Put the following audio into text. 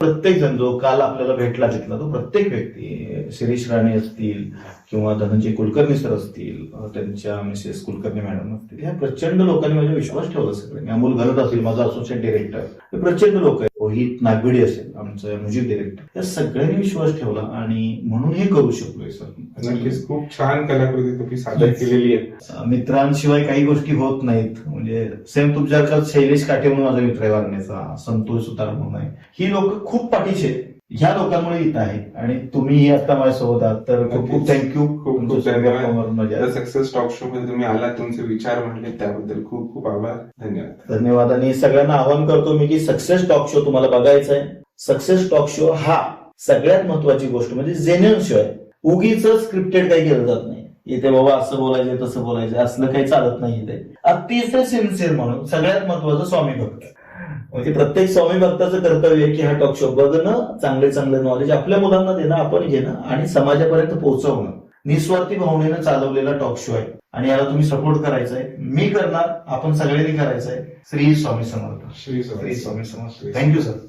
प्रत्येक जण जो काल आपल्याला भेटला तिथला तो प्रत्येक व्यक्ती, शिरीष राणे असतील किंवा धनंजय कुलकर्णी सर असतील, त्यांच्या मिसेस कुलकर्णी मॅडम असतील, ह्या प्रचंड लोकांनी माझ्यावर विश्वास ठेवला. सगळ्यांनी, अमोल घरत असेल माझा असोसिएट डिरेक्टर, हे प्रचंड लोक आहेत, रोहित नागविडे असेल आमचं म्युझिक डिरेक्टर, या सगळ्यांनी विश्वास ठेवला आणि म्हणून हे करू शकलोय सर. नक्कीच खूप छान कलाकृती तुम्ही सादर केलेली आहे. मित्रांशिवाय काही गोष्टी होत नाहीत. म्हणजे सेम तुमच्यासारखा शैलेश काठे म्हणून माझा मित्र आहे वारणेचा, संतोष सुतार म्हणून आहे, ही लोक खूप पाठीशी आहेत. ह्या लोकांमुळे इथं आहे आणि तुम्ही आता माझ्यासोबत आहात तर खूप खूप थँक्यू. खूप खूप धन्यवाद. सक्सेस टॉक शो मध्ये तुम्ही आलात, तुमचे विचार मांडले त्याबद्दल खूप खूप आभार. धन्यवाद. धन्यवाद. आणि सगळ्यांना आवाहन करतो मी की सक्सेस टॉक शो तुम्हाला बघायचा आहे. सक्सेस टॉक शो हा सगळ्यात महत्वाची गोष्ट म्हणजे जेन्युइन शो आहे. उगीच स्क्रिप्टेड काही केलं जात नाही. इथे बाबा असं बोलायचं तसं बोलायचं असलं काही चालत नाही. इथे अतिशय सिन्सिअर म्हणून सगळ्यात महत्वाचं स्वामी भक्त, म्हणजे प्रत्येक स्वामी भक्ताचं कर्तव्य आहे की हा टॉक शो बघणं, चांगले चांगले नॉलेज आपल्या मुलांना देणं, आपण घेणं आणि समाजापर्यंत पोहोचवणं. निस्वार्थी भावनेनं चालवलेला टॉक शो आहे आणि याला तुम्ही सपोर्ट करायचा आहे. मी करणार, आपण सगळ्यांनी करायचं आहे. श्री स्वामी समर्थ. श्री स्वामी समर्थ. Thank you sir.